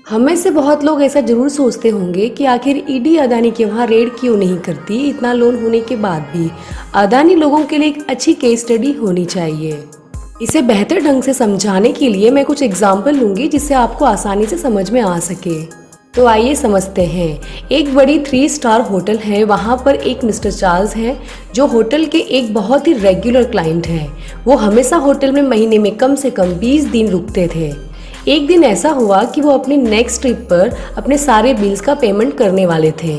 हम में से बहुत लोग ऐसा जरूर सोचते होंगे कि आखिर ईडी अदानी के वहाँ रेड क्यों नहीं करती। इतना लोन होने के बाद भी अदानी लोगों के लिए एक अच्छी केस स्टडी होनी चाहिए। इसे बेहतर ढंग से समझाने के लिए मैं कुछ एग्जाम्पल लूंगी जिससे आपको आसानी से समझ में आ सके। तो आइए समझते हैं। एक बड़ी 3 स्टार होटल है, वहाँ पर एक मिस्टर चार्ल्स हैं जो होटल के एक बहुत ही रेगुलर क्लाइंट हैं। वो हमेशा होटल में महीने में कम से कम 20 दिन रुकते थे। एक दिन ऐसा हुआ कि वो अपनी नेक्स्ट ट्रिप पर अपने सारे बिल्स का पेमेंट करने वाले थे।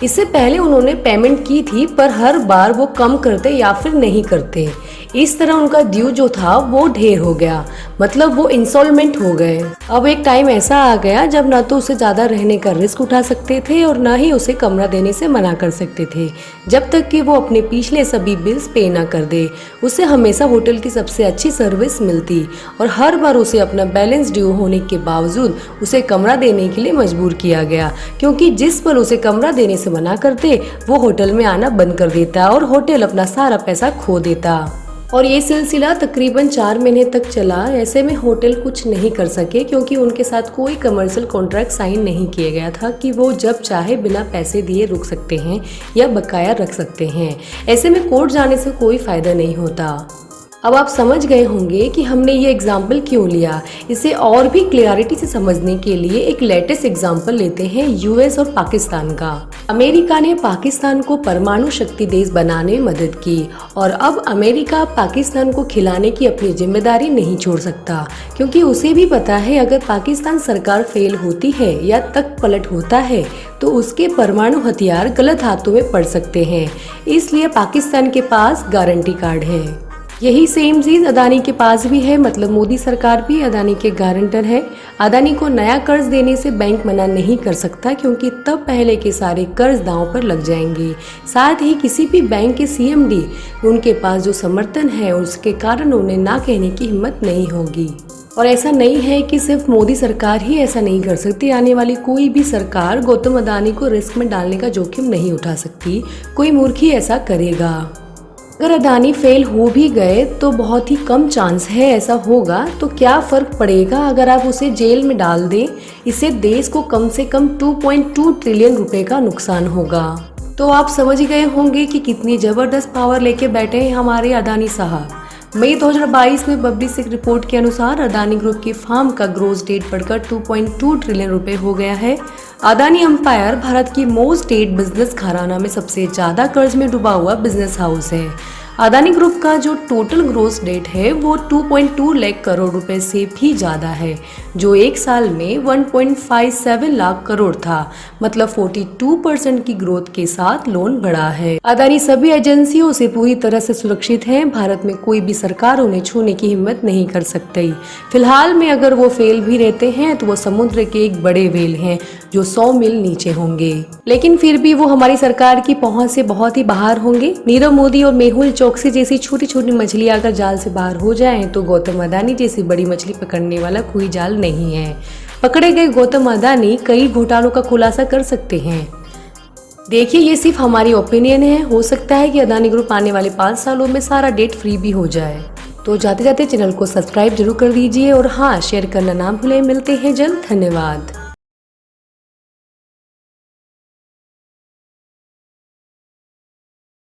इससे पहले उन्होंने पेमेंट की थी, पर हर बार वो कम करते या फिर नहीं करते। इस तरह उनका ड्यू जो था वो ढेर हो गया, मतलब वो इंस्टॉलमेंट हो गए। अब एक टाइम ऐसा आ गया जब ना तो उसे ज़्यादा रहने का रिस्क उठा सकते थे और ना ही उसे कमरा देने से मना कर सकते थे, जब तक कि वो अपने पिछले सभी बिल्स पे ना कर दे। उसे हमेशा होटल की सबसे अच्छी सर्विस मिलती और हर बार उसे अपना बैलेंस ड्यू होने के बावजूद उसे कमरा देने के लिए मजबूर किया गया, क्योंकि जिस पर उसे कमरा देने से मना करते वो होटल में आना बंद कर देता और होटल अपना सारा पैसा खो देता। और ये सिलसिला तकरीबन 4 महीने तक चला। ऐसे में होटल कुछ नहीं कर सके, क्योंकि उनके साथ कोई कमर्शियल कॉन्ट्रैक्ट साइन नहीं किया गया था कि वो जब चाहे बिना पैसे दिए रुक सकते हैं या बकाया रख सकते हैं। ऐसे में कोर्ट जाने से कोई फायदा नहीं होता। अब आप समझ गए होंगे कि हमने ये एग्जाम्पल क्यों लिया। इसे और भी क्लियरिटी से समझने के लिए एक लेटेस्ट एग्जाम्पल लेते हैं यूएस और पाकिस्तान का। अमेरिका ने पाकिस्तान को परमाणु शक्ति देश बनाने में मदद की और अब अमेरिका पाकिस्तान को खिलाने की अपनी जिम्मेदारी नहीं छोड़ सकता, क्योंकि उसे भी पता है अगर पाकिस्तान सरकार फेल होती है या तक पलट होता है तो उसके परमाणु हथियार गलत हाथों में पड़ सकते हैं। इसलिए पाकिस्तान के पास गारंटी कार्ड है। यही सेम चीज अदानी के पास भी है, मतलब मोदी सरकार भी अदानी के गारंटर है। अदानी को नया कर्ज देने से बैंक मना नहीं कर सकता, क्योंकि तब पहले के सारे कर्ज दांव पर लग जाएंगे। साथ ही किसी भी बैंक के सीएमडी उनके पास जो समर्थन है उसके कारण उन्हें ना कहने की हिम्मत नहीं होगी। और ऐसा नहीं है कि सिर्फ मोदी सरकार ही ऐसा नहीं कर सकती। आने वाली कोई भी सरकार गौतम अदानी को रिस्क में डालने का जोखिम नहीं उठा सकती। कोई मूर्ख ही ऐसा करेगा। अगर अदानी फेल हो भी गए तो बहुत ही कम चांस है ऐसा होगा। तो क्या फर्क पड़ेगा अगर आप उसे जेल में डाल दें। इससे देश को कम से कम 2.2 ट्रिलियन रुपए का नुकसान होगा। तो आप समझ गए होंगे कि कितनी जबरदस्त पावर लेके बैठे हैं हमारे अदानी साहब। मई 2022 में पब्लिश एक रिपोर्ट के अनुसार अदानी ग्रुप की फर्म का ग्रोस डेट बढ़कर 2.2 ट्रिलियन रुपए हो गया है। अदानी एम्पायर भारत की मोस्ट डेट बिजनेस घराना में सबसे ज्यादा कर्ज में डूबा हुआ बिजनेस हाउस है। अदानी ग्रुप का जो टोटल ग्रोस डेट है वो 2.2 लाख करोड़ रुपए से भी ज्यादा है, जो एक साल में 1.57 लाख करोड़ था, मतलब 42% की ग्रोथ के साथ लोन बढ़ा है। अदानी सभी एजेंसियों से पूरी तरह से सुरक्षित है। भारत में कोई भी सरकार उन्हें छूने की हिम्मत नहीं कर सकती। फिलहाल में अगर वो फेल भी रहते हैं तो वो समुद्र के एक बड़े व्हेल हैं जो 100 मील नीचे होंगे, लेकिन फिर भी वो हमारी सरकार की पहुंच से बहुत ही बाहर होंगे। नीरव मोदी और मेहुल चौकसी जैसी छोटी छोटी मछली अगर जाल से बाहर हो जाएं तो गौतम अदानी जैसी बड़ी मछली पकड़ने वाला कोई जाल नहीं है। पकड़े गए गौतम अदानी कई घोटालों का खुलासा कर सकते हैं। देखिए, ये सिर्फ हमारी ओपिनियन है। हो सकता है कि अदानी ग्रुप आने वाले 5 सालों में सारा डेट फ्री भी हो जाए। तो जाते जाते चैनल को सब्सक्राइब जरूर कर दीजिए और हाँ, शेयर करना ना भूलें। मिलते हैं जल्द। धन्यवाद।